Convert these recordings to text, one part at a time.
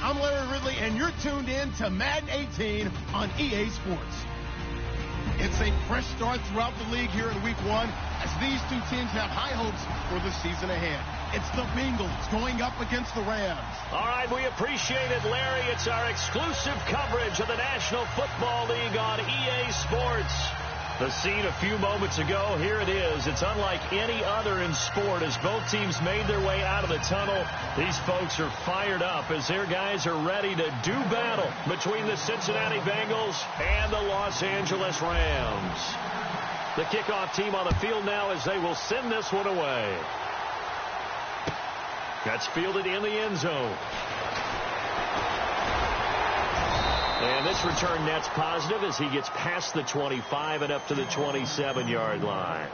I'm Larry Ridley, and you're tuned in to Madden 18 on EA Sports. It's a fresh start throughout the league here in Week 1 as these two teams have high hopes for the season ahead. It's the Bengals going up against the Rams. All right, we appreciate it, Larry. It's our exclusive coverage of the National Football League on EA Sports. The scene a few moments ago, here it is. It's unlike any other in sport as both teams made their way out of the tunnel. These folks are fired up as their guys are ready to do battle between the Cincinnati Bengals and the Los Angeles Rams. The kickoff team on the field now as they will send this one away. That's fielded in the end zone. And this return net's positive as he gets past the 25 and up to the 27-yard line.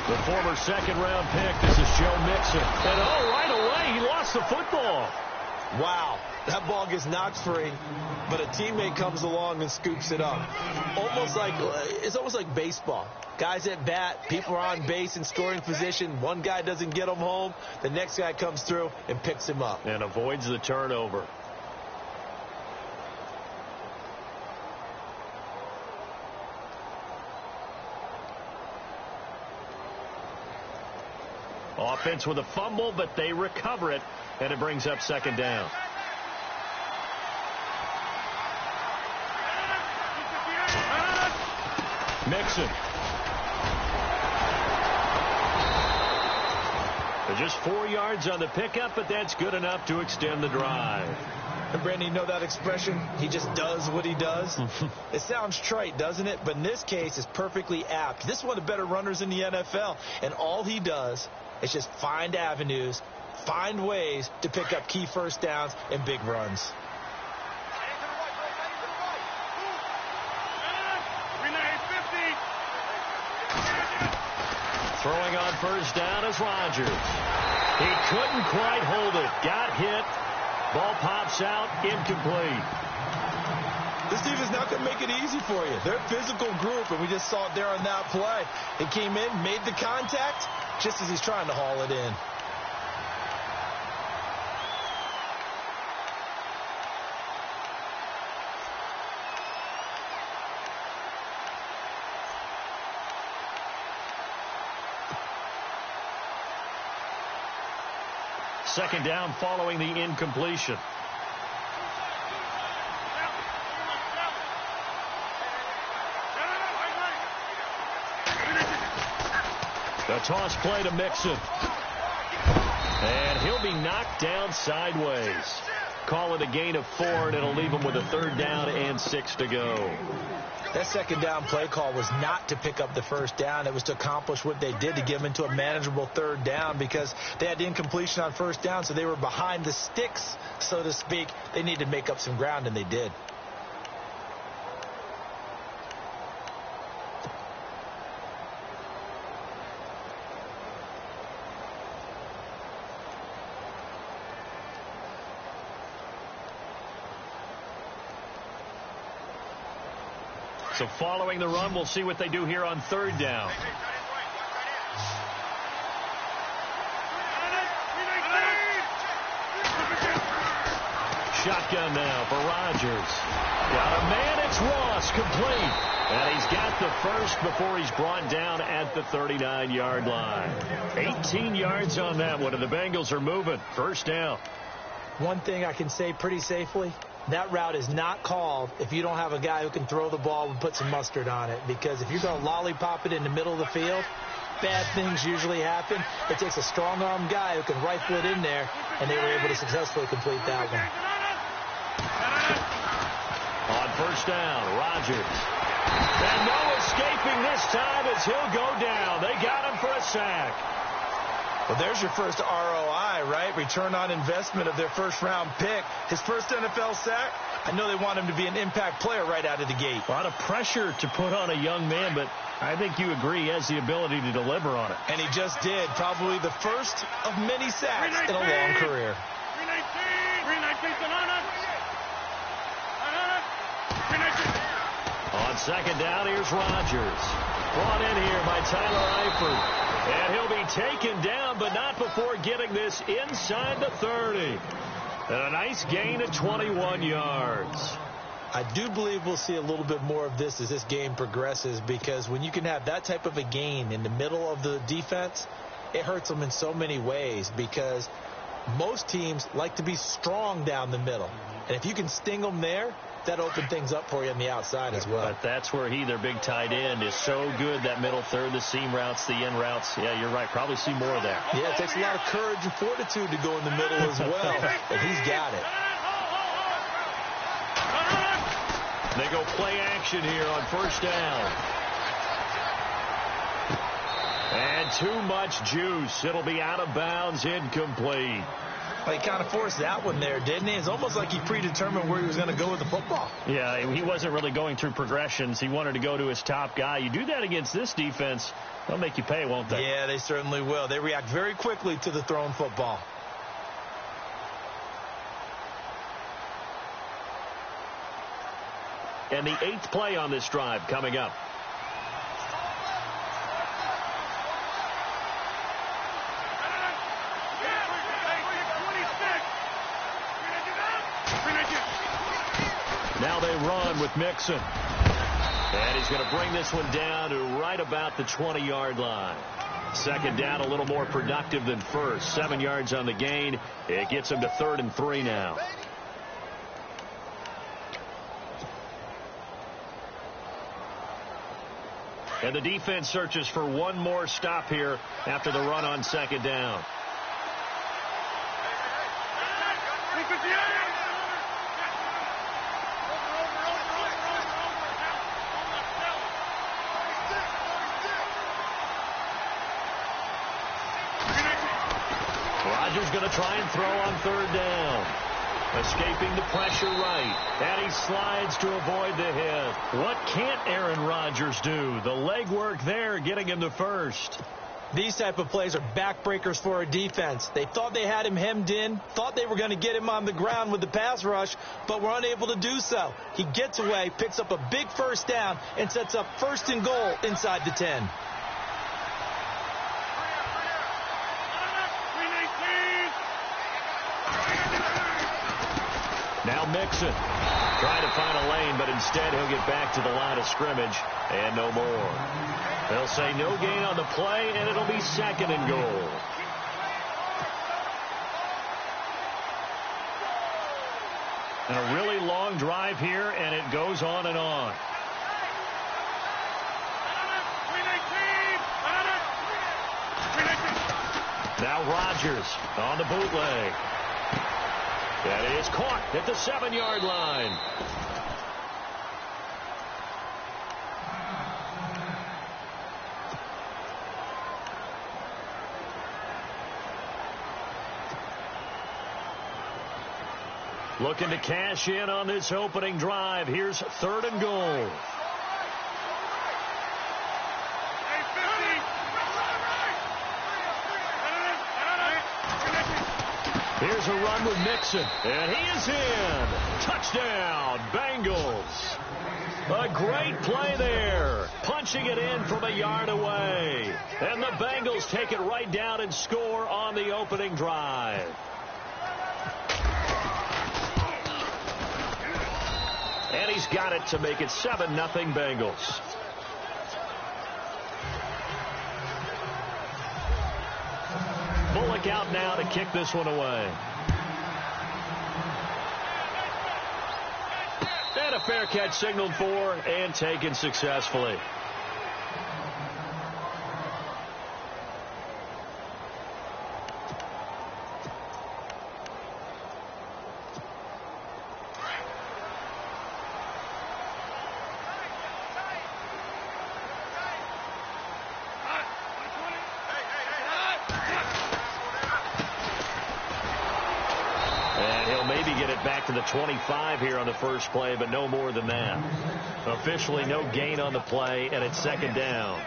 The former second-round pick, this is Joe Mixon. And right away, he lost the football. Wow, that ball gets knocked free, but a teammate comes along and scoops it up. It's almost like baseball. Guys at bat, people are on base in scoring position. One guy doesn't get him home. The next guy comes through and picks him up. And avoids the turnover. Offense with a fumble, but they recover it, and it brings up second down. Mixon. They're just 4 yards on the pickup, but that's good enough to extend the drive. And Brandon, you know that expression? He just does what he does. It sounds trite, doesn't it? But in this case, it's perfectly apt. This is one of the better runners in the NFL, and all he does is just find avenues, find ways to pick up key first downs and big runs. Throwing on first down is Rodgers. He couldn't quite hold it. Got hit. Ball pops out, incomplete. This defense is not going to make it easy for you. They're a physical group, and we just saw it there on that play. He came in, made the contact, just as he's trying to haul it in. Second down following the incompletion. The toss play to Mixon. And he'll be knocked down sideways. Call it a gain of 4, and it'll leave him with a third down and 6 to go. That second down play call was not to pick up the first down. It was to accomplish what they did to get them into a manageable third down because they had incompletion on first down, so they were behind the sticks, so to speak. They needed to make up some ground, and they did. So following the run, we'll see what they do here on third down. Shotgun now for Rodgers. Got a man, it's Ross, complete. And he's got the first before he's brought down at the 39-yard line. 18 yards on that one, and the Bengals are moving. First down. One thing I can say pretty safely, that route is not called if you don't have a guy who can throw the ball and put some mustard on it. Because if you're going to lollipop it in the middle of the field, bad things usually happen. It takes a strong-arm guy who can rifle it in there, and they were able to successfully complete that one. On first down, Rodgers. And no escaping this time as he'll go down. They got him for a sack. Well, there's your first ROI, right? Return on investment of their first-round pick. His first NFL sack. I know they want him to be an impact player right out of the gate. A lot of pressure to put on a young man, but I think you agree he has the ability to deliver on it. And he just did. Probably the first of many sacks in a long career. On second down, here's Rodgers. Brought in here by Tyler Eifert. And he'll be taken down, but not before getting this inside the 30. And a nice gain of 21 yards. I do believe we'll see a little bit more of this as this game progresses, because when you can have that type of a gain in the middle of the defense, it hurts them in so many ways, because most teams like to be strong down the middle. And if you can sting them there, that opened things up for you on the outside as well. But that's where their big tight end, is so good, that middle third, the seam routes, the in routes. Yeah, you're right. Probably see more of that. Yeah, it takes a lot of courage and fortitude to go in the middle as well. And he's got it. They go play action here on first down. And too much juice. It'll be out of bounds, incomplete. Well, he kind of forced that one there, didn't he? It's almost like he predetermined where he was going to go with the football. Yeah, he wasn't really going through progressions. He wanted to go to his top guy. You do that against this defense, they'll make you pay, won't they? Yeah, they certainly will. They react very quickly to the thrown football. And the 8th play on this drive coming up. Now they run with Mixon. And he's going to bring this one down to right about the 20-yard line. Second down, a little more productive than first. 7 yards on the gain. It gets him to 3rd and 3 now. And the defense searches for one more stop here after the run on second down. Rodgers going to try and throw on third down. Escaping the pressure right. And he slides to avoid the hit. What can't Aaron Rodgers do? The leg work there getting him to first. These type of plays are backbreakers for a defense. They thought they had him hemmed in, thought they were going to get him on the ground with the pass rush, but were unable to do so. He gets away, picks up a big first down, and sets up 1st and goal inside the 10. Now Mixon trying to find a lane, but instead he'll get back to the line of scrimmage and no more. They'll say no gain on the play, and it'll be 2nd and goal. And a really long drive here, and it goes on and on. Now Rodgers on the bootleg. That is caught at the 7-yard line. Looking to cash in on this opening drive. Here's 3rd and goal. Here's a run with Mixon, and he is in. Touchdown, Bengals. A great play there. Punching it in from a yard away. And the Bengals take it right down and score on the opening drive. And he's got it to make it 7-0 Bengals. Bullock out now to kick this one away. And a fair catch signaled for and taken successfully. back to the 25 here on the first play, but no more than that. Officially no gain on the play, and it's second down.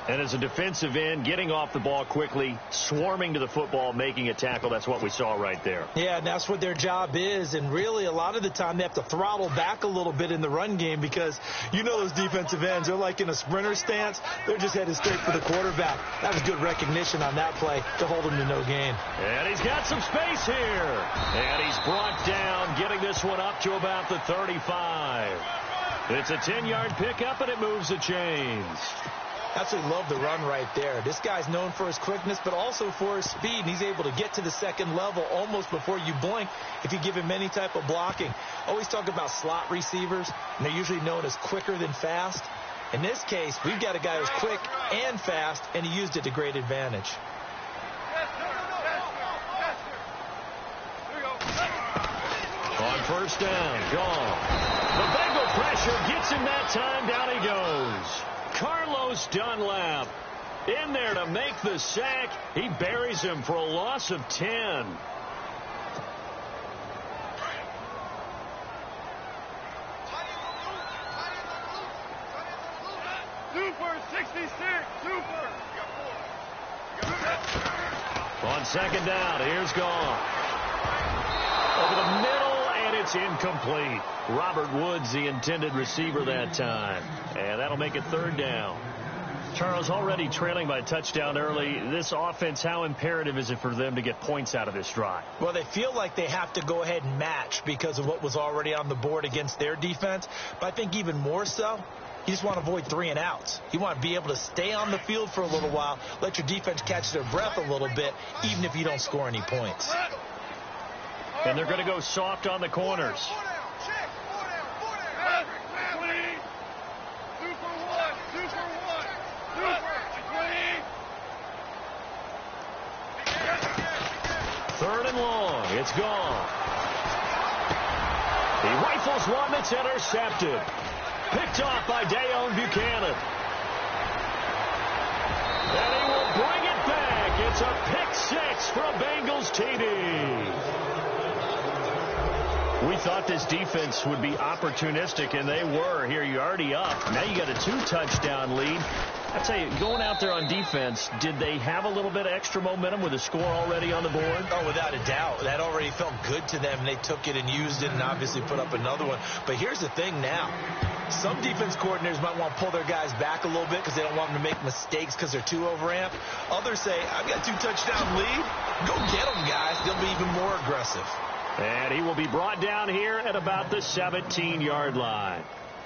And as a defensive end, getting off the ball quickly, swarming to the football, making a tackle, that's what we saw right there. Yeah, and that's what their job is. And really, a lot of the time, they have to throttle back a little bit in the run game because you know those defensive ends, they're like in a sprinter stance. They're just headed straight for the quarterback. That was good recognition on that play to hold him to no gain. And he's got some space here. And he's brought down, getting this one up to about the 35. It's a 10-yard pickup, and it moves the chains. Absolutely love the run right there. This guy's known for his quickness, but also for his speed, and he's able to get to the second level almost before you blink if you give him any type of blocking. Always talk about slot receivers, and they're usually known as quicker than fast. In this case, we've got a guy who's quick and fast, and he used it to great advantage. On first down, gone. The Bengal pressure gets him that time. Down he goes. Carlos Dunlap in there to make the sack. He buries him for a loss of 10. Super 66, super. On second down, here's gone. Over the middle, and it's incomplete. Robert Woods, the intended receiver that time. And that'll make it third down. Charles, already trailing by a touchdown early. This offense, how imperative is it for them to get points out of this drive? Well, they feel like they have to go ahead and match because of what was already on the board against their defense. But I think even more so, you just want to avoid 3 and outs. You want to be able to stay on the field for a little while, let your defense catch their breath a little bit, even if you don't score any points. And they're going to go soft on the corners. Third and long. It's gone. He rifles one that's intercepted. Picked off by Dayon Buchanan. And he will bring it back. It's a pick 6 for a Bengals TD. We thought this defense would be opportunistic, and they were. Here, you're already up. Now you got a 2-touchdown lead. I tell you, going out there on defense, did they have a little bit of extra momentum with a score already on the board? Oh, without a doubt. That already felt good to them. They took it and used it and obviously put up another one. But here's the thing now. Some defense coordinators might want to pull their guys back a little bit because they don't want them to make mistakes because they're too overamped. Others say, I've got a 2-touchdown lead. Go get them, guys. They'll be even more aggressive. And he will be brought down here at about the 17-yard line.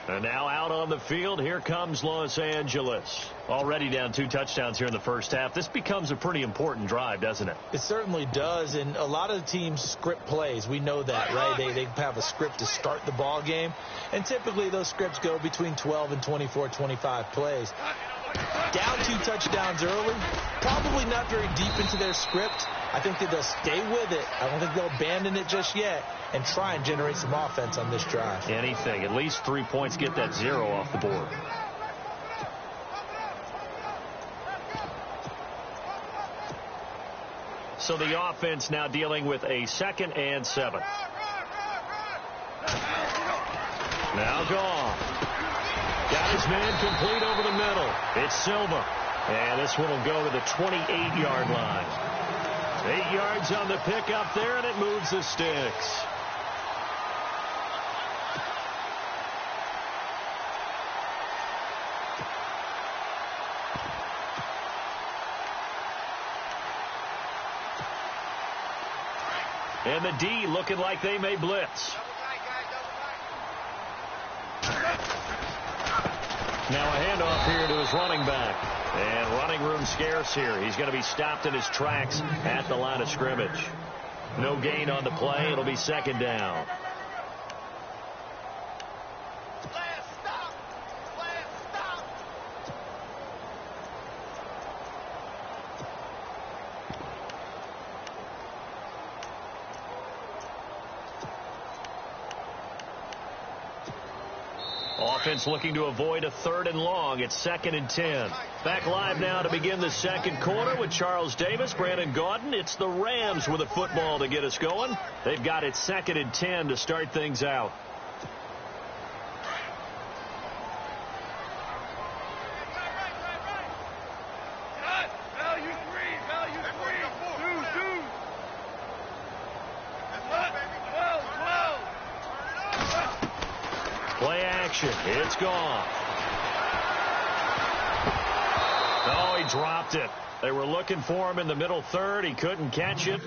And now out on the field, here comes Los Angeles. Already down 2 touchdowns here in the first half. This becomes a pretty important drive, doesn't it? It certainly does, and a lot of the teams script plays. We know that, right? They have a script to start the ball game, and typically those scripts go between 12 and 24, 25 plays. Down 2 touchdowns early, probably not very deep into their script. I think that they'll stay with it. I don't think they'll abandon it just yet and try and generate some offense on this drive. Anything. At least 3 points, get that 0 off the board. So the offense now dealing with a 2nd and 7. Now gone. Got his man complete over the middle. It's Silva. And this one will go to the 28-yard line. 8 yards on the pickup there, and it moves the sticks. And the D looking like they may blitz. Now a handoff here to his running back. And running room scarce here. He's going to be stopped in his tracks at the line of scrimmage. No gain on the play. It'll be 2nd down. Offense looking to avoid a 3rd and long. It's 2nd and 10. Back live now to begin the second quarter with Charles Davis, Brandon Gaudin. It's the Rams with a football to get us going. They've got it 2nd and 10 to start things out. Play action. It's gone. Oh, he dropped it. They were looking for him in the middle third. He couldn't catch it.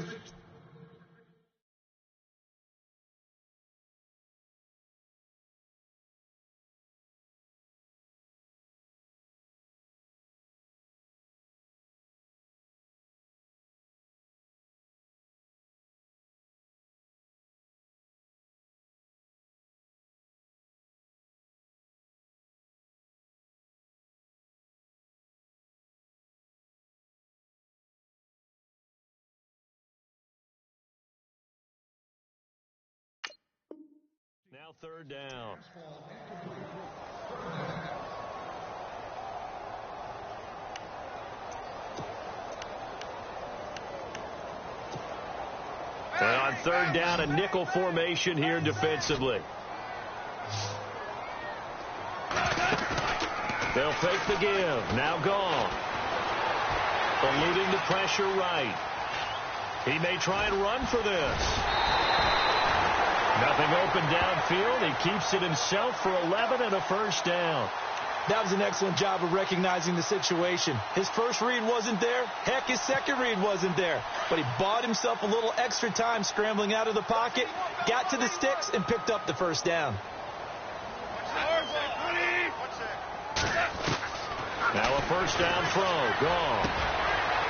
Now 3rd down. And on 3rd down, a nickel formation here defensively. They'll fake the give. Now gone. Eluding the pressure right. He may try and run for this. Nothing open downfield. He keeps it himself for 11 and a 1st down. That was an excellent job of recognizing the situation. His first read wasn't there. Heck, his second read wasn't there. But he bought himself a little extra time scrambling out of the pocket, got to the sticks, and picked up the 1st down. Now a 1st down throw. Gone.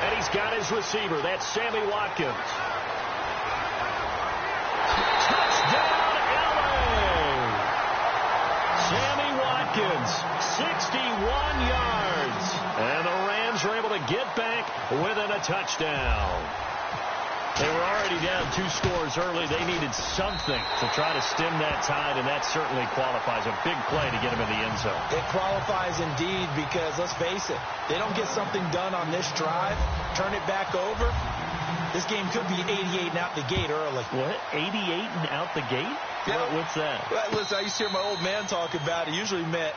And he's got his receiver. That's Sammy Watkins. Touchdown, LA! Sammy Watkins, 61 yards. And the Rams are able to get back within a touchdown. They were already down 2 scores early. They needed something to try to stem that tide, and that certainly qualifies. A big play to get them in the end zone. It qualifies indeed because, let's face it, they don't get something done on this drive, turn it back over, this game could be 88 and out the gate early. What? 88 and out the gate? Yeah. What's that? Well, listen, I used to hear my old man talk about it. Usually meant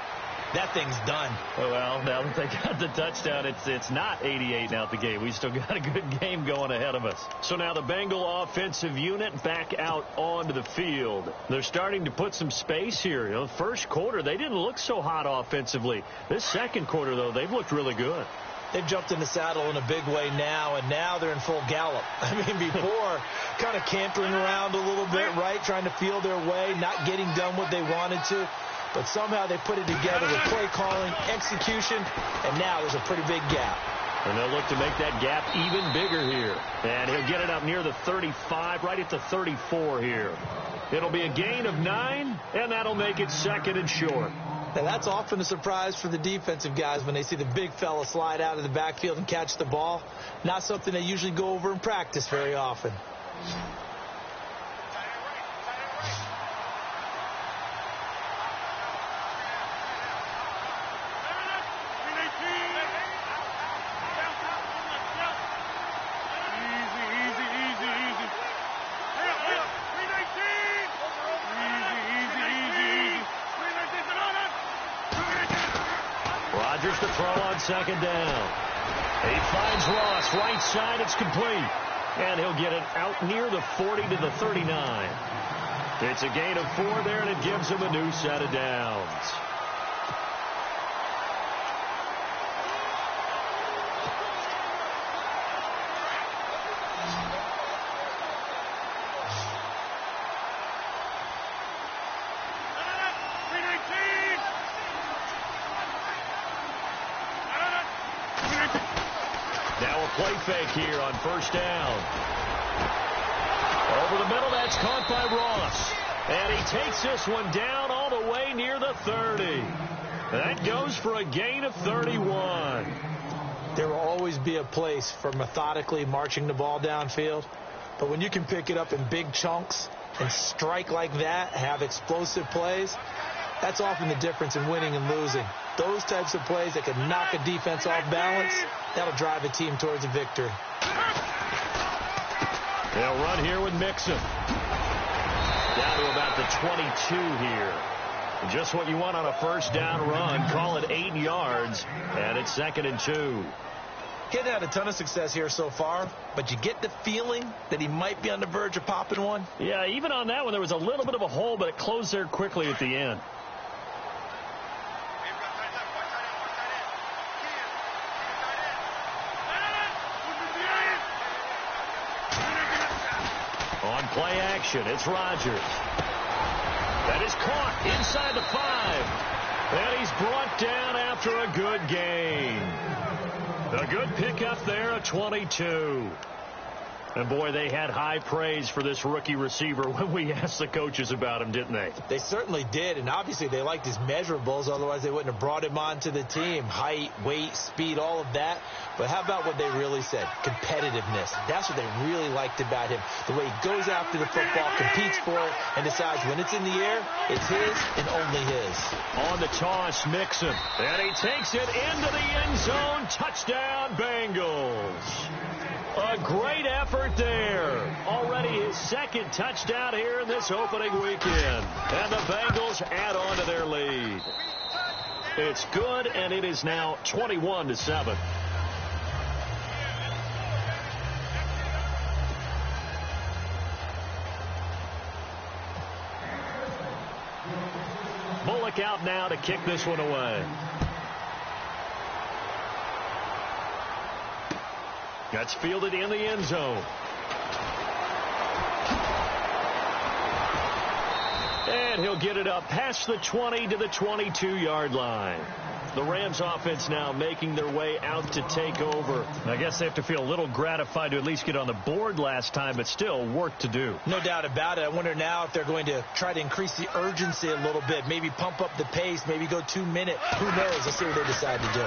that thing's done. Well, now that they got the touchdown, it's not 88 and out the gate. We still got a good game going ahead of us. So now the Bengal offensive unit back out onto the field. They're starting to put some space here. You know, first quarter, they didn't look so hot offensively. This second quarter, though, they've looked really good. They've jumped in the saddle in a big way now, and now they're in full gallop. I mean, before, kind of cantering around a little bit, right, trying to feel their way, not getting done what they wanted to. But somehow they put it together with play calling, execution, and now there's a pretty big gap. And they'll look to make that gap even bigger here. And he'll get it up near the 35, right at the 34 here. It'll be a gain of 9, and that'll make it 2nd and short. Now, that's often a surprise for the defensive guys when they see the big fella slide out of the backfield and catch the ball. Not something they usually go over in practice very often. Rodgers to throw on 2nd down. He finds Ross, right side, it's complete. And he'll get it out near the 40 to the 39. It's a gain of 4 there, and it gives him a new set of downs. Play fake here on 1st down. Over the middle, that's caught by Ross. And he takes this one down all the way near the 30. That goes for a gain of 31. There will always be a place for methodically marching the ball downfield. But when you can pick it up in big chunks and strike like that, have explosive plays, That's often the difference in winning and losing. Those types of plays that can knock a defense off balance, that'll drive a team towards a victory. They'll run here with Mixon. Down to about the 22 here. Just what you want on a first down run. Call it 8 yards, and it's 2nd and 2. He hasn't had a ton of success here so far, but you get the feeling that he might be on the verge of popping one. Yeah, even on that one, there was a little bit of a hole, but it closed there quickly at the end. On play action, it's Rodgers. That is caught inside the 5. And he's brought down after a good gain. A good pickup there at 22. And, boy, they had high praise for this rookie receiver when we asked the coaches about him, didn't they? They certainly did, and obviously they liked his measurables. Otherwise, they wouldn't have brought him onto the team. Height, weight, speed, all of that. But how about what they really said? Competitiveness. That's what they really liked about him. The way he goes after the football, competes for it, and decides when it's in the air, it's his and only his. On the toss, Mixon. And he takes it into the end zone. Touchdown, Bengals. A great effort there. Already his 2nd touchdown here in this opening weekend. And the Bengals add on to their lead. It's good, and it is now 21-7. Bullock out now to kick this one away. That's fielded in the end zone. And he'll get it up past the 20 to the 22-yard line. The Rams offense now making their way out to take over. I guess they have to feel a little gratified to at least get on the board last time, but still work to do. No doubt about it. I wonder now if they're going to try to increase the urgency a little bit, maybe pump up the pace, maybe go 2 minute. Who knows? Let's see what they decide to do.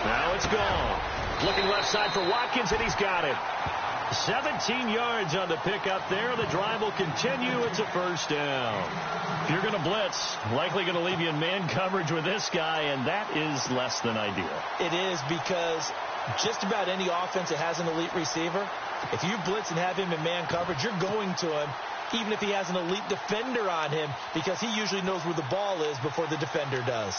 Now it's gone. Looking left side for Watkins, and he's got it. 17 yards on the pickup there. The drive will continue. It's a first down. If you're going to blitz, likely going to leave you in man coverage with this guy, and that is less than ideal. It is, because just about any offense that has an elite receiver, if you blitz and have him in man coverage, you're going to him, even if he has an elite defender on him, because he usually knows where the ball is before the defender does.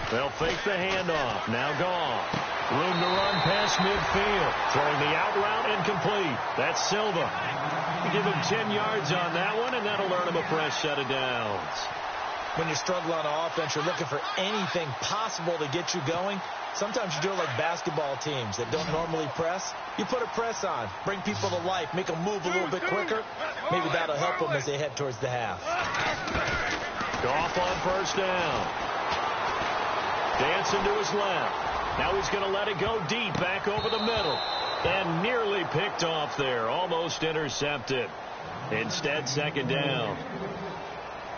They'll fake the handoff. Now gone. Room to run past midfield. Throwing the out route incomplete. That's Silva. Give him 10 yards on that one, and that'll earn him a fresh set of downs. When you struggle on offense, you're looking for anything possible to get you going. Sometimes you do it like basketball teams that don't normally press. You put a press on, bring people to life, make them move a little bit quicker. Maybe that'll help them as they head towards the half. Goff on first down. Dancing to his left. Now he's going to let it go deep back over the middle. And nearly picked off there. Almost intercepted. Instead, second down.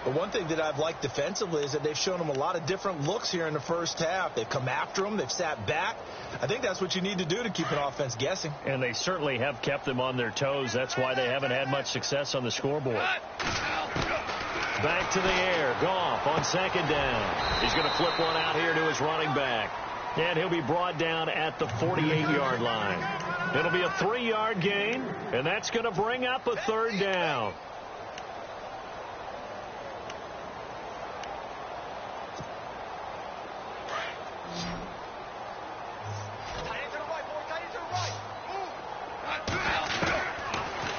But one thing that I've liked defensively is that they've shown him a lot of different looks here in the first half. They've come after him. They've sat back. I think that's what you need to do to keep an offense guessing. And they certainly have kept them on their toes. That's why they haven't had much success on the scoreboard. Back to the air. Goff on second down. He's going to flip one out here to his running back. And he'll be brought down at the 48-yard line. It'll be a 3-yard gain, and that's going to bring up a third down.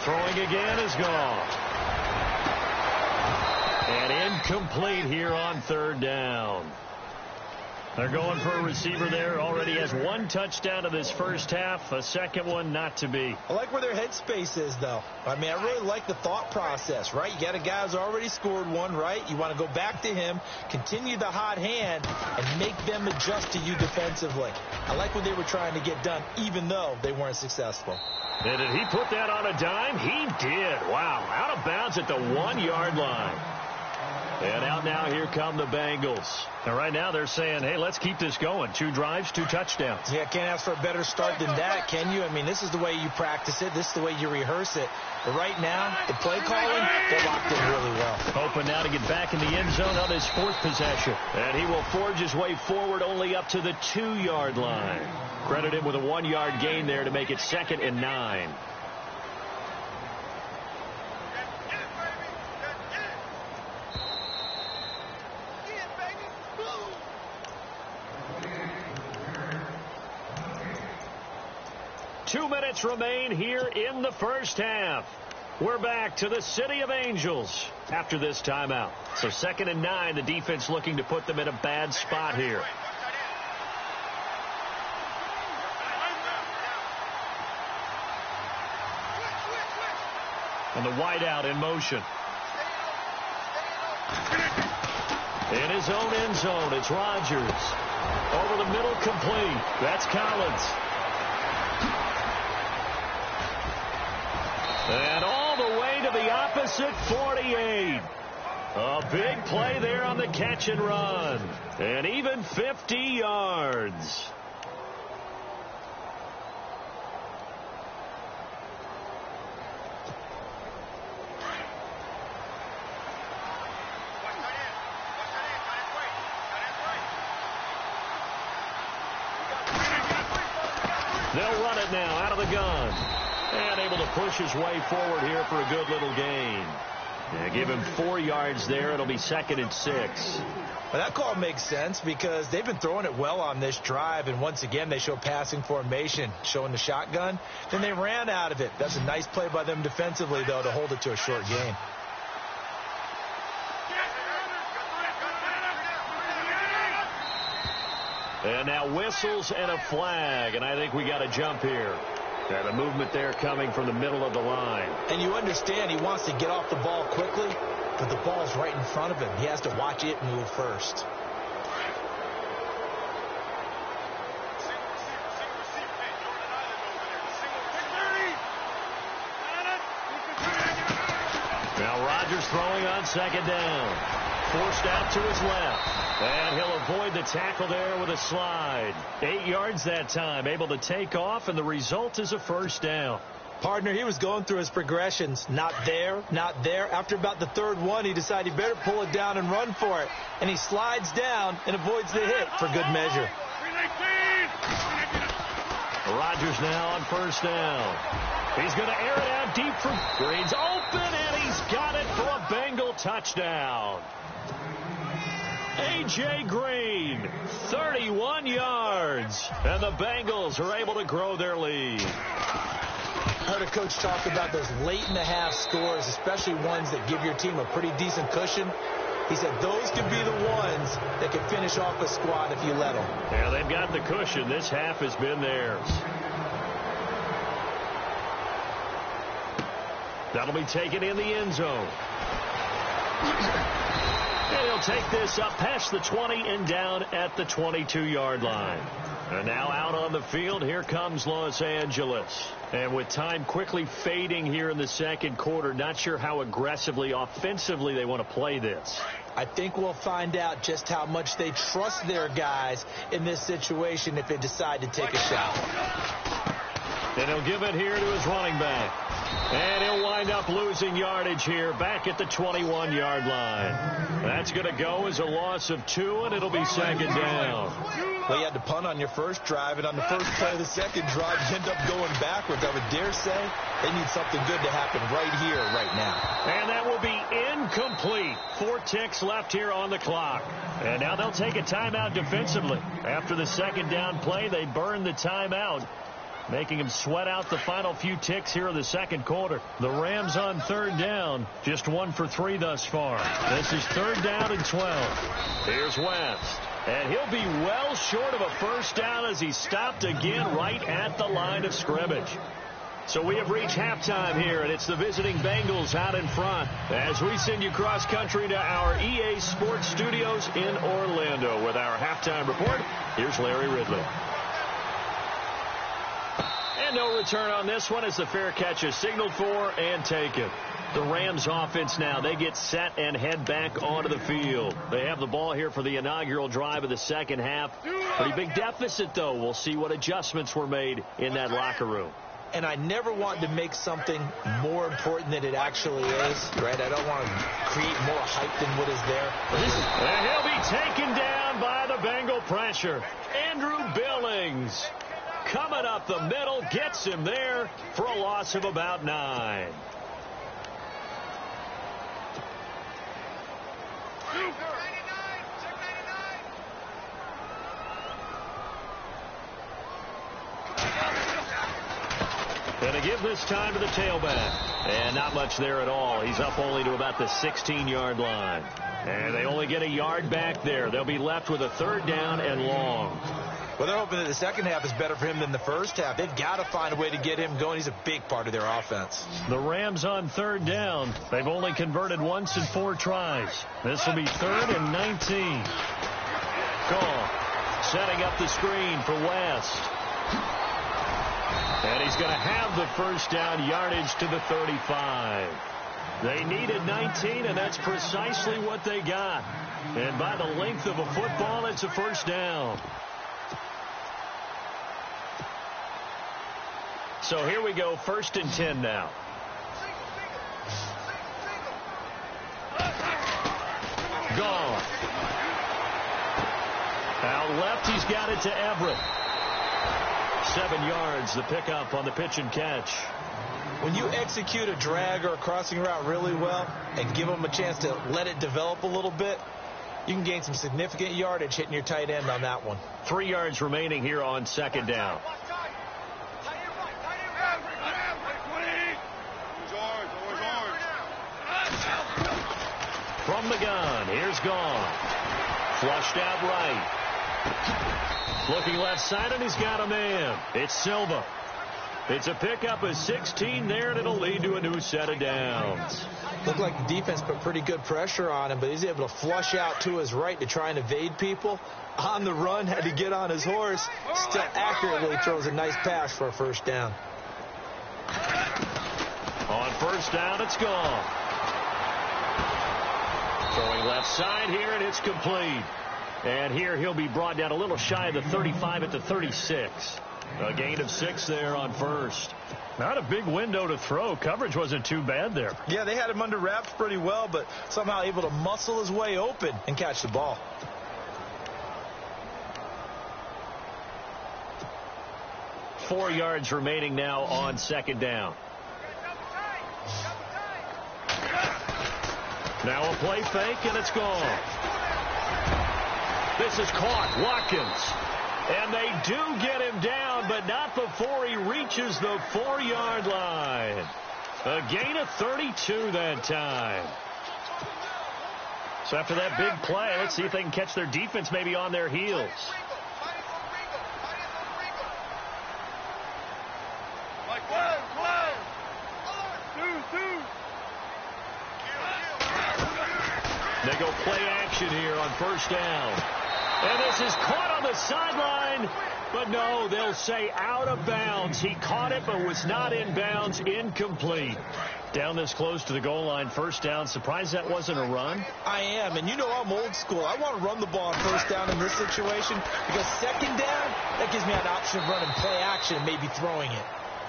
Throwing again is gone. And incomplete here on third down. They're going for a receiver there. Already has one touchdown of this first half. A second one not to be. I like where their headspace is, though. I mean, I really like the thought process, right? You got a guy who's already scored one, right? You want to go back to him, continue the hot hand, and make them adjust to you defensively. I like what they were trying to get done, even though they weren't successful. And did he put that on a dime? He did. Wow. Out of bounds at the 1-yard line. And out now, here come the Bengals. And right now they're saying, hey, let's keep this going. 2 drives, 2 touchdowns. Yeah, can't ask for a better start than that, can you? I mean, this is the way you practice it. This is the way you rehearse it. But right now, the play calling, they're locked in really well. Hoping now to get back in the end zone on his 4th possession. And he will forge his way forward only up to the 2-yard line. Credit him with a 1-yard gain there to make it 2nd and 9. Two minutes remain here in the first half. We're back to the City of Angels after this timeout. So 2nd and 9, the defense looking to put them in a bad spot here. And the wideout in motion. In his own end zone, it's Rodgers. Over the middle, complete. That's Collins. And all the way to the opposite 48. A big play there on the catch and run. And even 50 yards. They'll run it now out of the gun. And able to push his way forward here for a good little gain. Yeah, give him 4 yards there. It'll be 2nd and 6. Well, that call makes sense because they've been throwing it well on this drive. And once again, they show passing formation, showing the shotgun. Then they ran out of it. That's a nice play by them defensively, though, to hold it to a short gain. And now whistles and a flag. And I think we got a jump here. And a movement there coming from the middle of the line. And you understand he wants to get off the ball quickly, but the ball's right in front of him. He has to watch it move first. Now Rodgers throwing on 2nd down. Forced out to his left. And he'll avoid the tackle there with a slide. 8 yards that time. Able to take off, and the result is a 1st down. Partner, he was going through his progressions. Not there, not there. After about the 3rd one, he decided he better pull it down and run for it. And he slides down and avoids the hit for good measure. Rodgers now on 1st down. He's going to air it out deep for Green's open, and he's got it for a Bengal touchdown. A.J. Green, 31 yards, and the Bengals are able to grow their lead. I heard a coach talk about those late-in-the-half scores, especially ones that give your team a pretty decent cushion. He said those could be the ones that could finish off a squad if you let them. Yeah, they've got the cushion. This half has been theirs. That'll be taken in the end zone. And he'll take this up past the 20 and down at the 22-yard line. And now out on the field, here comes Los Angeles. And with time quickly fading here in the 2nd quarter, not sure how aggressively, offensively they want to play this. I think we'll find out just how much they trust their guys in this situation if they decide to take a shot. And he'll give it here to his running back. And he'll wind up losing yardage here back at the 21-yard line. That's going to go as a loss of 2, and it'll be 2nd down. Well, you had to punt on your first drive, and on the first play of the second drive, you end up going backwards. I would dare say they need something good to happen right here, right now. And that will be incomplete. 4 ticks left here on the clock. And now they'll take a timeout defensively. After the 2nd down play, they burn the timeout, making him sweat out the final few ticks here in the 2nd quarter. The Rams on 3rd down, just 1 for 3 thus far. This is 3rd down and 12. Here's West. And he'll be well short of a 1st down as he's stopped again right at the line of scrimmage. So we have reached halftime here, and it's the visiting Bengals out in front as we send you cross country to our EA Sports Studios in Orlando with our halftime report. Here's Larry Ridley. And no return on this one as the fair catch is signaled for and taken. The Rams offense now, they get set and head back onto the field. They have the ball here for the inaugural drive of the second half. Pretty big deficit, though. We'll see what adjustments were made in that locker room. And I never want to make something more important than it actually is, right? I don't want to create more hype than what is there. And he'll be taken down by the Bengal pressure. Andrew Billings coming up the middle, gets him there for a loss of about 9. Going to give this time to the tailback. And not much there at all. He's up only to about the 16-yard line. And they only get a yard back there. They'll be left with a 3rd down and long. Well, they're hoping that the second half is better for him than the first half. They've got to find a way to get him going. He's a big part of their offense. The Rams on 3rd down. They've only converted once in 4 tries. This will be 3rd and 19. Gall setting up the screen for West. And he's going to have the first down, yardage to the 35. They needed 19, and that's precisely what they got. And by the length of a football, it's a first down. So here we go, 1st and 10 now. Gone. Out left, he's got it to Everett. 7 yards, the pickup on the pitch and catch. When you execute a drag or a crossing route really well and give them a chance to let it develop a little bit, you can gain some significant yardage hitting your tight end on that one. 3 yards remaining here on 2nd down. From the gun, here's Gone. Flushed out right. Looking left side, and he's got a man. It's Silva. It's a pickup of 16 there, and it'll lead to a new set of downs. Looked like the defense put pretty good pressure on him, but he's able to flush out to his right to try and evade people. On the run, had to get on his horse. Still accurately throws a nice pass for a first down. On first down, it's Gone. Throwing left side here, and it's complete. And here he'll be brought down a little shy of the 35 at the 36. A gain of 6 there on first. Not a big window to throw. Coverage wasn't too bad there. Yeah, they had him under wraps pretty well, but somehow able to muscle his way open and catch the ball. Four yards remaining now on 2nd down. Now a play fake, and it's gone. This is caught. Watkins. And they do get him down, but not before he reaches the 4-yard line. A gain of 32 that time. So after that big play, let's see if they can catch their defense maybe on their heels. They go play action here on first down. And this is caught on the sideline. But no, they'll say out of bounds. He caught it but was not in bounds. Incomplete. Down this close to the goal line, first down. Surprised that wasn't a run? I am, and you know I'm old school. I want to run the ball on first down in this situation because second down, that gives me an option of running play action and maybe throwing it.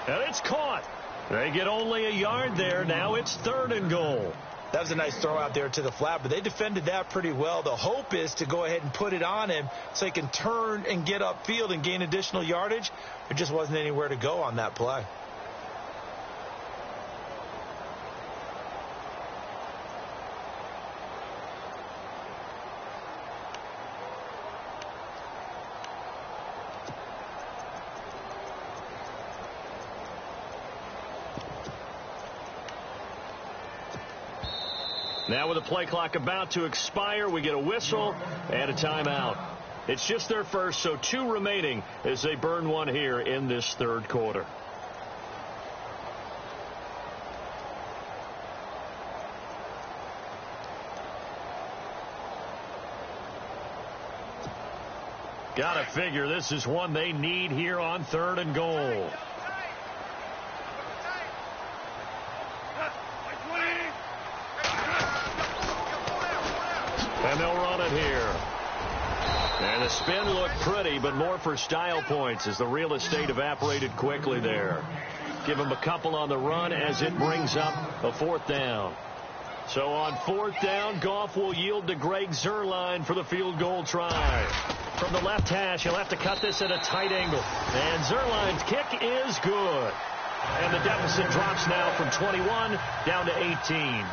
And it's caught. They get only a yard there. Now it's 3rd and goal. That was a nice throw out there to the flat, but they defended that pretty well. The hope is to go ahead and put it on him so he can turn and get upfield and gain additional yardage. There just wasn't anywhere to go on that play. Now with the play clock about to expire, we get a whistle and a timeout. It's just their first, so 2 remaining as they burn one here in this 3rd quarter. Gotta figure this is one they need here on 3rd and goal. And they'll run it here. And the spin looked pretty, but more for style points as the real estate evaporated quickly there. Give him a couple on the run as it brings up a 4th down. So on 4th down, Goff will yield to Greg Zuerlein for the field goal try. From the left hash, he'll have to cut this at a tight angle. And Zuerlein's kick is good. And the deficit drops now from 21 down to 18.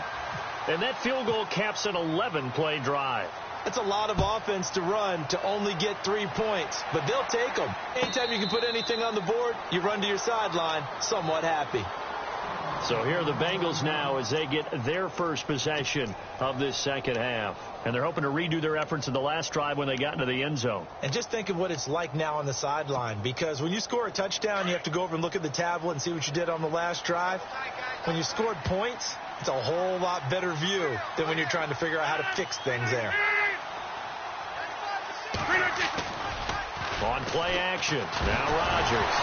And that field goal caps an 11-play drive. That's a lot of offense to run to only get 3 points, but they'll take them. Anytime you can put anything on the board, you run to your sideline somewhat happy. So here are the Bengals now as they get their first possession of this second half. And they're hoping to redo their efforts in the last drive when they got into the end zone. And just think of what it's like now on the sideline, because when you score a touchdown, you have to go over and look at the tablet and see what you did on the last drive. When you scored points, it's a whole lot better view than when you're trying to figure out how to fix things there. On play action, now Rodgers.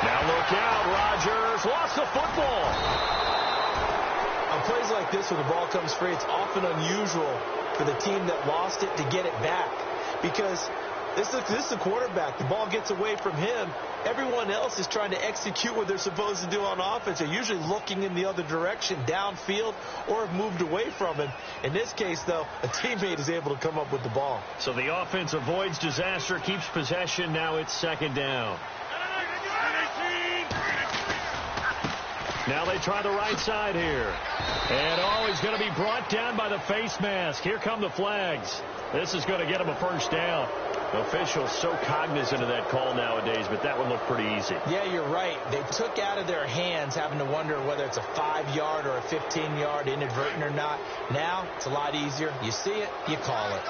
Now look out, Rodgers lost the football. On plays like this, when the ball comes free, it's often unusual for the team that lost it to get it back, because this is the quarterback. The ball gets away from him. Everyone else is trying to execute what they're supposed to do on offense. They're usually looking in the other direction, downfield, or have moved away from him. In this case, though, a teammate is able to come up with the ball. So the offense avoids disaster, keeps possession. Now it's 2nd down. Now they try the right side here. And, he's going to be brought down by the face mask. Here come the flags. This is going to get him a 1st down. Officials so cognizant of that call nowadays, but that one looked pretty easy. Yeah, you're right. They took out of their hands having to wonder whether it's a 5-yard or a 15-yard inadvertent or not. Now it's a lot easier. You see it, you call it.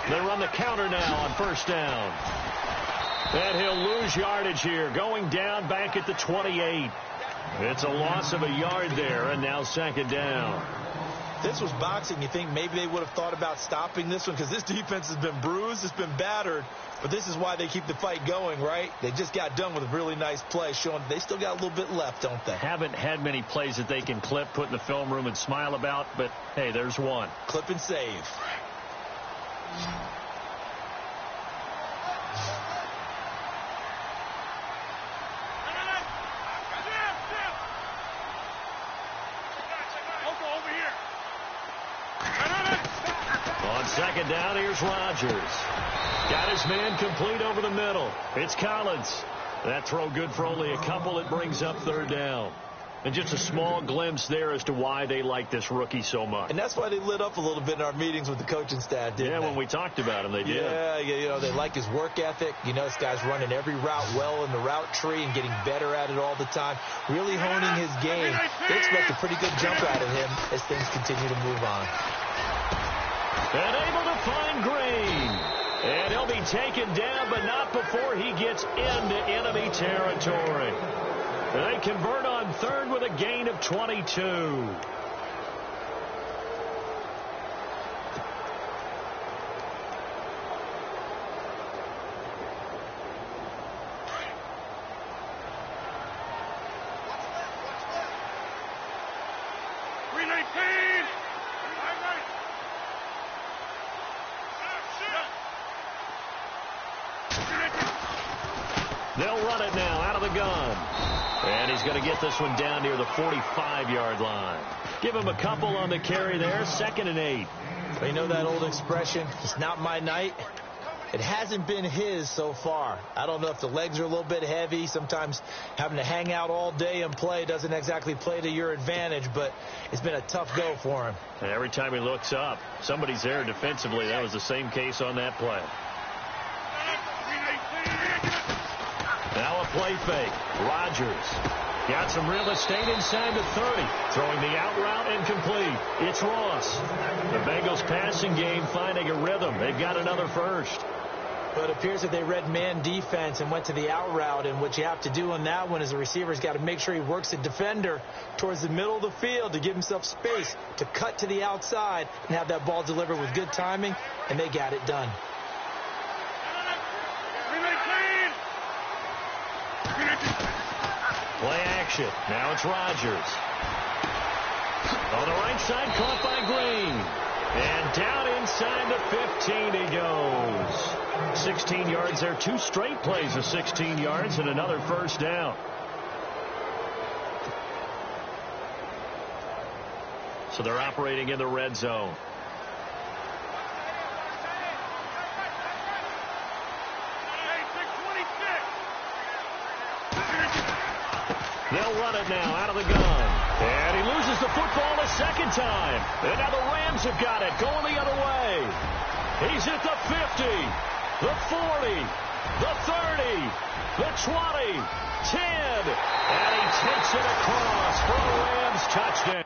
They run the counter now on 1st down. And he'll lose yardage here, going down back at the 28. It's a loss of a yard there, and now 2nd down. This was boxing. You think maybe they would have thought about stopping this one, because this defense has been bruised, it's been battered, but this is why they keep the fight going, right? They just got done with a really nice play, showing they still got a little bit left, don't they? Haven't had many plays that they can clip, put in the film room, and smile about, but, hey, there's one. Clip and save. On 2nd down, here's Rodgers. Got his man complete over the middle. It's Collins. That throw good for only a couple. It brings up 3rd down. And just a small glimpse there as to why they like this rookie so much. And that's why they lit up a little bit in our meetings with the coaching staff, didn't they? Yeah, when we talked about him, they did. Yeah, they like his work ethic. You know, this guy's running every route well in the route tree and getting better at it all the time. Really honing his game. They expect a pretty good jump out of him as things continue to move on. And able to find Green. And he'll be taken down, but not before he gets into enemy territory. They convert on 3rd with a gain of 22. They'll run it now out of the gun. And he's going to get this one down near the 45-yard line. Give him a couple on the carry there. 2nd and 8. You know that old expression, it's not my night? It hasn't been his so far. I don't know if the legs are a little bit heavy. Sometimes having to hang out all day and play doesn't exactly play to your advantage, but it's been a tough go for him. And every time he looks up, somebody's there defensively. That was the same case on that play. Now a play fake. Rodgers got some real estate inside the 30. Throwing the out route and complete. It's Ross. The Bengals passing game finding a rhythm. They've got another first. But it appears that they read man defense and went to the out route. And what you have to do on that one is the receiver's got to make sure he works the defender towards the middle of the field to give himself space to cut to the outside and have that ball delivered with good timing. And they got it done. action. Now it's Rodgers. On the right side, caught by Green. And down inside the 15 he goes. 16 yards there. 2 straight plays of 16 yards and another first down. So they're operating in the red zone. They'll run it now out of the gun. And he loses the football a second time. And now the Rams have got it going the other way. He's at the 50, the 40, the 30, the 20, 10. And he takes it across for a Rams touchdown.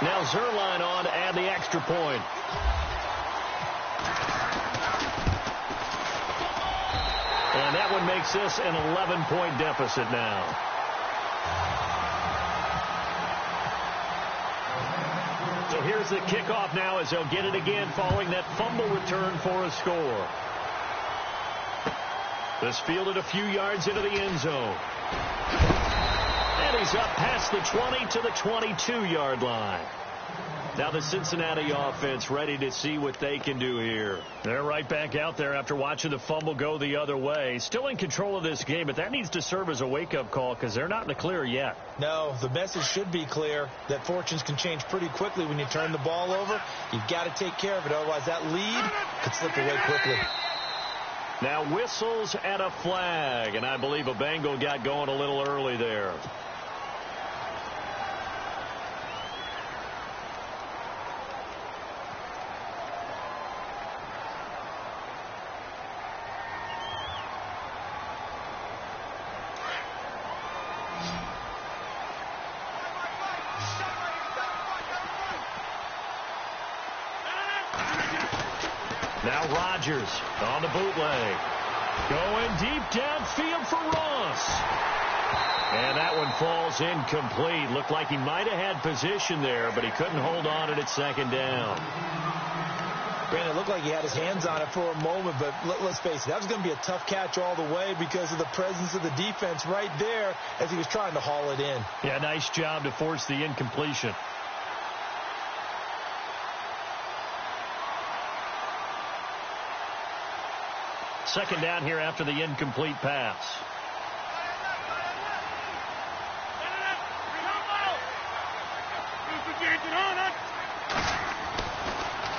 Now Zerline on to add the extra point. And that one makes this an 11-point deficit now. So here's the kickoff now as they'll get it again following that fumble return for a score. This fielded a few yards into the end zone. And he's up past the 20 to the 22-yard line. Now the Cincinnati offense ready to see what they can do here. They're right back out there after watching the fumble go the other way. Still in control of this game, but that needs to serve as a wake-up call because they're not in the clear yet. No, the message should be clear that fortunes can change pretty quickly when you turn the ball over. You've got to take care of it, otherwise that lead could slip away quickly. Now whistles and a flag, and I believe a Bengal got going a little early there. Now Rodgers on the bootleg. Going deep downfield for Ross. And that one falls incomplete. Looked like he might have had position there, but he couldn't hold on at second down. Brandon, it looked like he had his hands on it for a moment, but let's face it, that was going to be a tough catch all the way because of the presence of the defense right there as he was trying to haul it in. Yeah, nice job to force the incompletion. Second down here after the incomplete pass.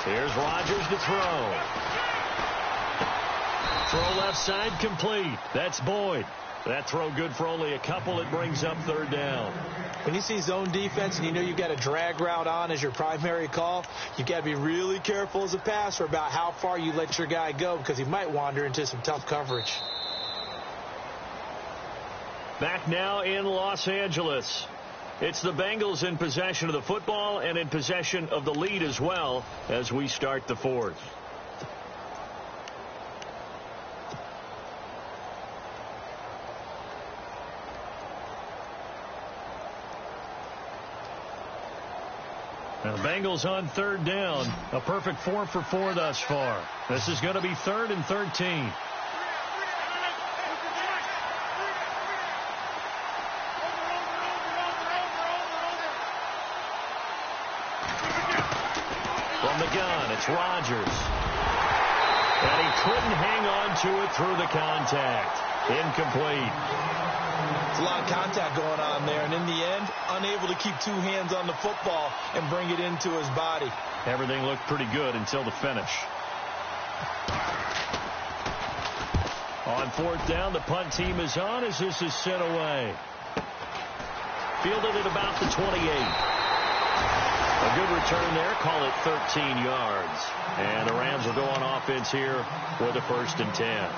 Here's Rodgers to throw. Throw left side complete. That's Boyd. That throw good for only a couple. It brings up third down. When you see zone defense and you know you've got a drag route on as your primary call, you've got to be really careful as a passer about how far you let your guy go because he might wander into some tough coverage. Back now in Los Angeles. It's the Bengals in possession of the football and in possession of the lead as well as we start the fourth. Now the Bengals on third down. A perfect 4 for 4 thus far. This is going to be 3rd and 13. From the gun, it's Rodgers. And he couldn't hang on to it through the contact. Incomplete. It's a lot of contact going on there, and in the end, unable to keep two hands on the football and bring it into his body. Everything looked pretty good until the finish. On fourth down, the punt team is on as this is sent away. Fielded at about the 28. A good return there. Call it 13 yards. And the Rams will go on offense here with a 1st and 10.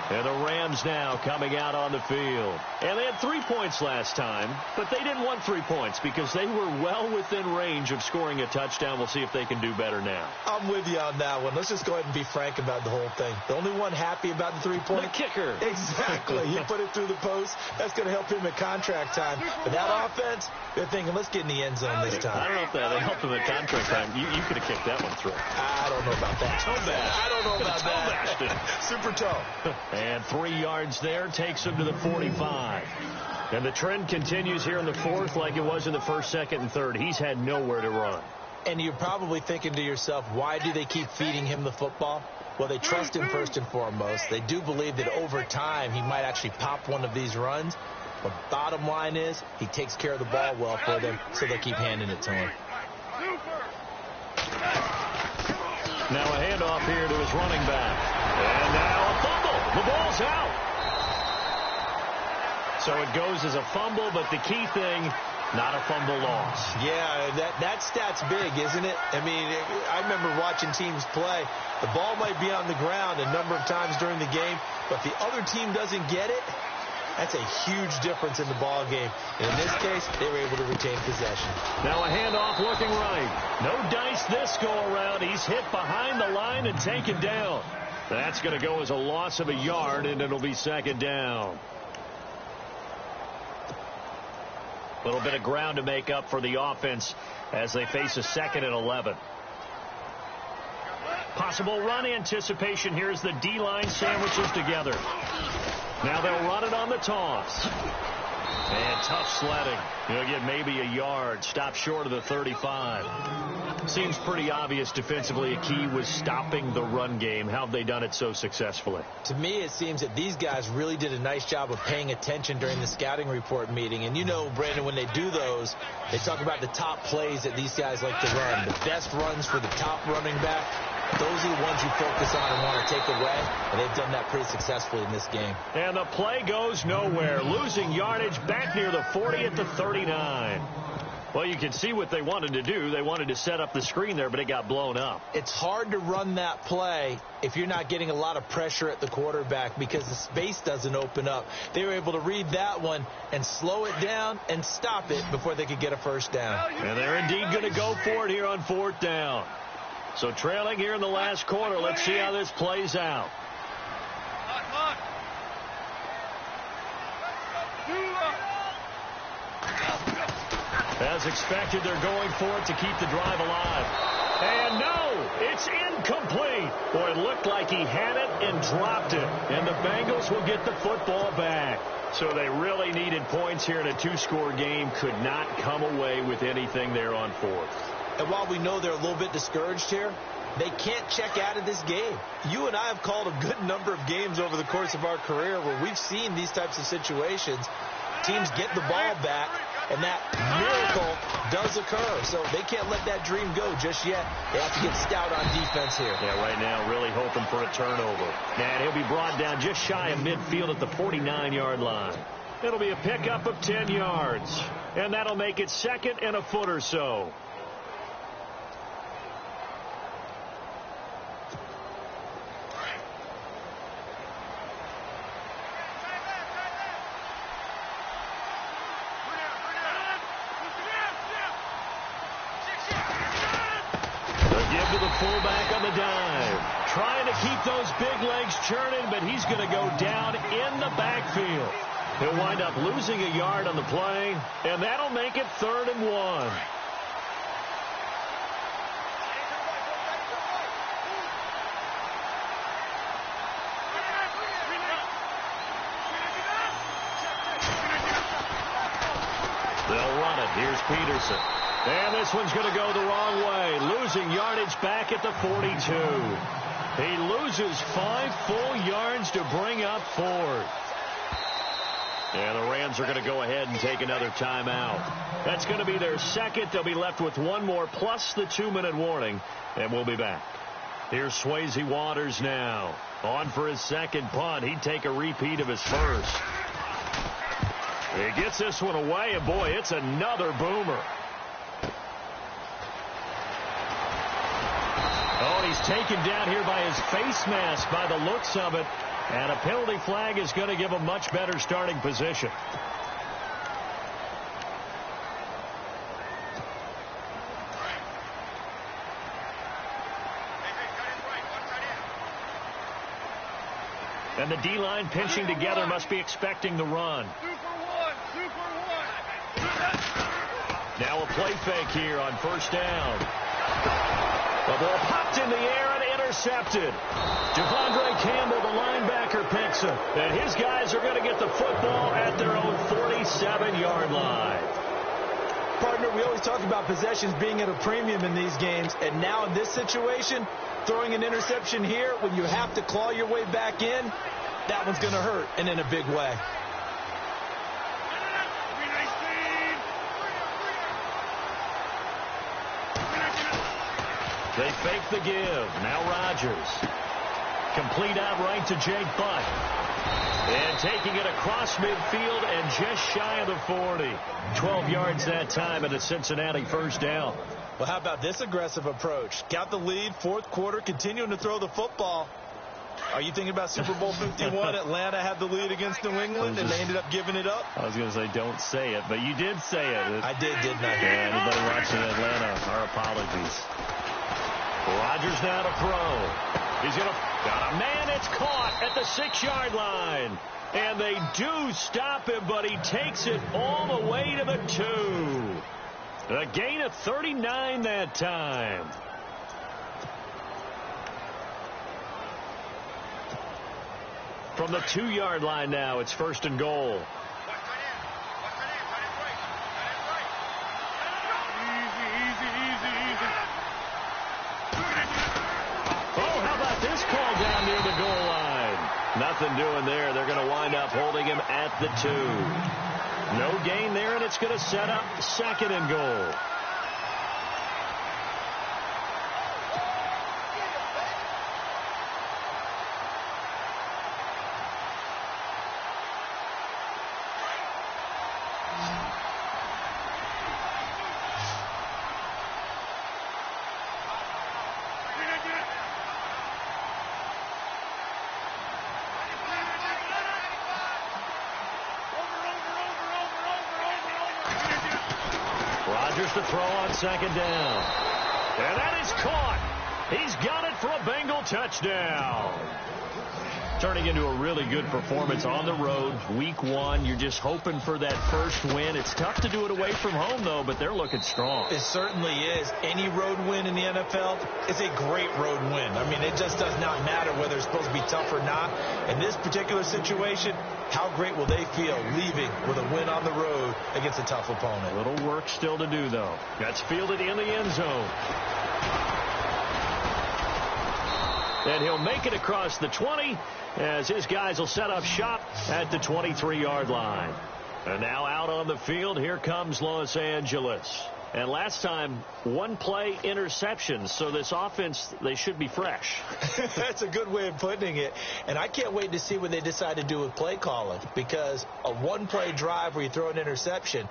And the Rams now coming out on the field. And they had 3 points last time, but they didn't want 3 points because they were well within range of scoring a touchdown. We'll see if they can do better now. I'm with you on that one. Let's just go ahead and be frank about the whole thing. The only one happy about the 3-point? The kicker. Exactly. He put it through the post. That's going to help him at contract time. But that offense, they're thinking, let's get in the end zone this time. I don't know if that helped him at contract time. You could have kicked that one through. I don't know about that. I don't know about that. Super toe. And 3 yards there takes him to the 45. And the trend continues here in the fourth like it was in the first, second, and third. He's had nowhere to run. And you're probably thinking to yourself, why do they keep feeding him the football? Well, they trust him first and foremost. They do believe that over time he might actually pop one of these runs. But bottom line is he takes care of the ball well for them, so they keep handing it to him. Now a handoff here to his running back. And now a fumble. The ball's out. So it goes as a fumble, but the key thing, not a fumble loss. Yeah, that stat's big, isn't it? I mean, I remember watching teams play. The ball might be on the ground a number of times during the game, but if the other team doesn't get it, that's a huge difference in the ball game. And in this case, they were able to retain possession. Now a handoff looking right. No dice this go around. He's hit behind the line and taken down. That's going to go as a loss of a yard, and it'll be second down. A little bit of ground to make up for the offense as they face a 2nd and 11. Possible run anticipation here as the D-line sandwiches together. Now they'll run it on the toss. And tough sledding. He'll get maybe a yard. Stop short of the 35. Seems pretty obvious defensively a key was stopping the run game. How have they done it so successfully? To me, it seems that these guys really did a nice job of paying attention during the scouting report meeting. And you know, Brandon, when they do those, they talk about the top plays that these guys like to run. The best runs for the top running back. Those are the ones you focus on and want to take away, and they've done that pretty successfully in this game. And the play goes nowhere, losing yardage back near the 40 at the 39. Well, you can see what they wanted to do. They wanted to set up the screen there, but it got blown up. It's hard to run that play if you're not getting a lot of pressure at the quarterback because the space doesn't open up. They were able to read that one and slow it down and stop it before they could get a first down. And they're indeed going to go for it here on 4th down. So trailing here in the last quarter. Let's see how this plays out. As expected, they're going for it to keep the drive alive. And no, it's incomplete. Boy, it looked like he had it and dropped it. And the Bengals will get the football back. So they really needed points here in a 2-score game. Could not come away with anything there on 4th. And while we know they're a little bit discouraged here, they can't check out of this game. You and I have called a good number of games over the course of our career where we've seen these types of situations. Teams get the ball back, and that miracle does occur. So they can't let that dream go just yet. They have to get stout on defense here. Yeah, right now really hoping for a turnover. And he'll be brought down just shy of midfield at the 49-yard line. It'll be a pickup of 10 yards. And that'll make it 2nd and a foot or so. To the fullback on the dive. Trying to keep those big legs churning, but he's going to go down in the backfield. He'll wind up losing a yard on the play, and that'll make it 3rd and 1. They'll run it. Here's Peterson. And this one's going to go the wrong way. Losing yardage back at the 42. He loses 5 full yards to bring up 4th. And the Rams are going to go ahead and take another timeout. That's going to be their 2nd. They'll be left with 1 more plus the 2-minute warning. And we'll be back. Here's Swayze Waters now. On for his 2nd punt. He'd take a repeat of his first. He gets this one away, and boy, it's another boomer. Oh, he's taken down here by his face mask by the looks of it. And a penalty flag is going to give a much better starting position. And the D-line pinching together must be expecting the run. Now a play fake here on first down. The ball popped in the air and intercepted. Devondre Campbell, the linebacker, picks him. And his guys are going to get the football at their own 47-yard line. Partner, we always talk about possessions being at a premium in these games. And now in this situation, throwing an interception here when you have to claw your way back in, that one's going to hurt, and in a big way. They fake the give. Now Rodgers. Complete out right to Jake Butt. And taking it across midfield and just shy of the 40. 12 yards that time and a Cincinnati first down. Well, how about this aggressive approach? Got the lead, fourth quarter, continuing to throw the football. Are you thinking about Super Bowl 51? Atlanta had the lead against New England, and they ended up giving it up? I was going to say don't say it, but you did say it. I did, didn't I? Yeah, anybody watching Atlanta, our apologies. Rodgers now to throw. He's going to got a man. It's caught at the 6-yard line. And they do stop him, but he takes it all the way to the 2. A gain of 39 that time. From the 2-yard line now, it's first and goal. Oh, how about this call down near the goal line? Nothing doing there. They're going to wind up holding him at the 2. No gain there, and it's going to set up second and goal. Rodgers to throw on second down. And that is caught. He's got it for a Bengal touchdown. Turning into a really good performance on the road. Week 1, you're just hoping for that first win. It's tough to do it away from home, though, but they're looking strong. It certainly is. Any road win in the NFL is a great road win. I mean, it just does not matter whether it's supposed to be tough or not. In this particular situation, how great will they feel leaving with a win on the road against a tough opponent? A little work still to do, though. That's fielded in the end zone. And he'll make it across the 20 as his guys will set up shop at the 23-yard line. And now out on the field, here comes Los Angeles. And last time, one-play interceptions, so this offense, they should be fresh. That's a good way of putting it. And I can't wait to see what they decide to do with play calling, because a one-play drive where you throw an interception,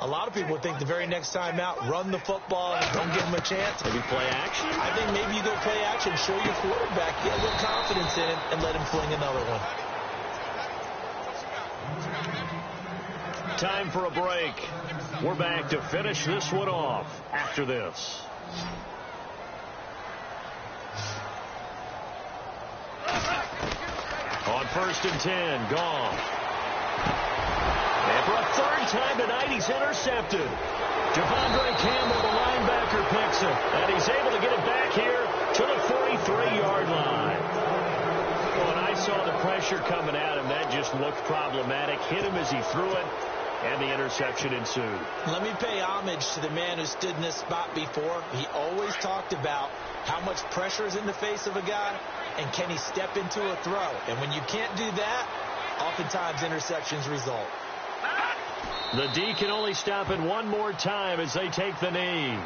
a lot of people think the very next time out, run the football and don't give them a chance. Maybe play action? I think maybe you go play action, show your quarterback, get a little confidence in him, and let him fling another one. Time for a break. We're back to finish this one off after this. On first and 10, Goff. And for a third time tonight, he's intercepted. Devondre Campbell, the linebacker, picks him. And he's able to get it back here to the 43-yard line. When I saw the pressure coming at him, that just looked problematic. Hit him as he threw it, and the interception ensued. Let me pay homage to the man who stood in this spot before. He always talked about how much pressure is in the face of a guy, and can he step into a throw. And when you can't do that, oftentimes interceptions result. The D can only stop it one more time as they take the knee.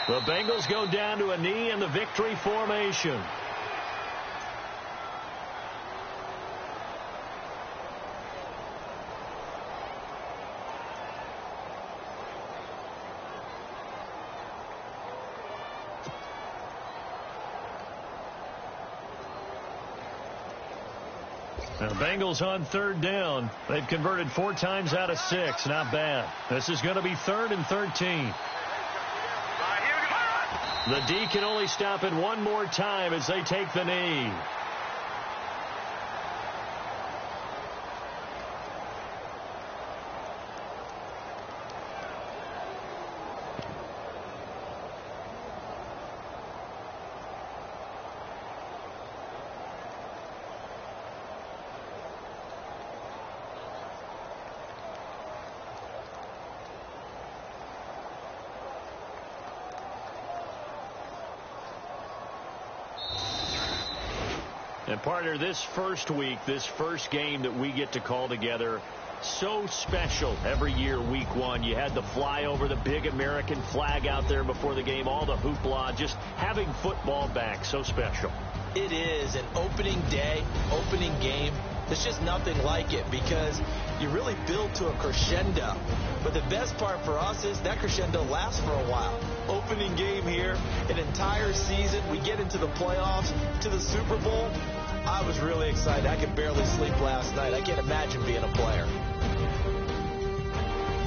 The Bengals go down to a knee in the victory formation. The Bengals on third down. They've converted 4 times out of 6. Not bad. This is going to be 3rd and 13. The D can only stop it one more time as they take the knee. And partner, this first week, this first game that we get to call together, so special every year, week 1. You had the flyover, the big American flag out there before the game, all the hoopla, just having football back, so special. It is an opening day, opening game. There's just nothing like it because you really build to a crescendo. But the best part for us is that crescendo lasts for a while. Opening game here, an entire season. We get into the playoffs, to the Super Bowl. I was really excited. I could barely sleep last night. I can't imagine being a player.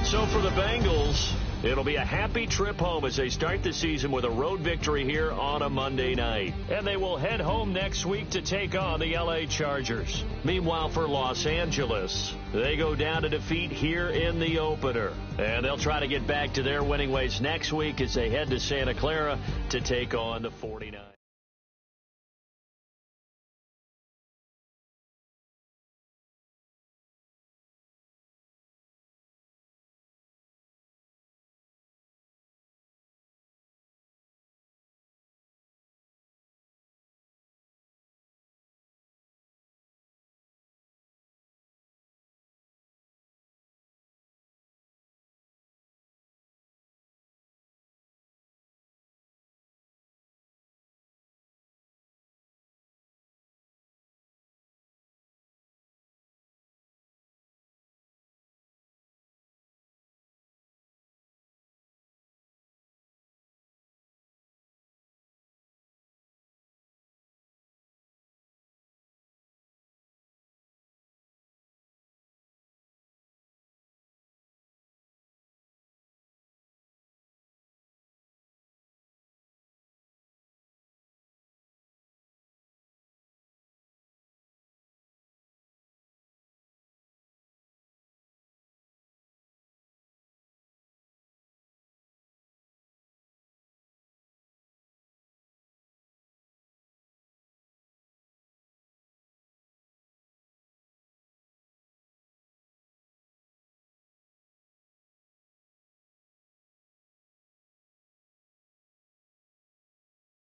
So for the Bengals, it'll be a happy trip home as they start the season with a road victory here on a Monday night. And they will head home next week to take on the LA Chargers. Meanwhile, for Los Angeles, they go down to defeat here in the opener. And they'll try to get back to their winning ways next week as they head to Santa Clara to take on the 49ers.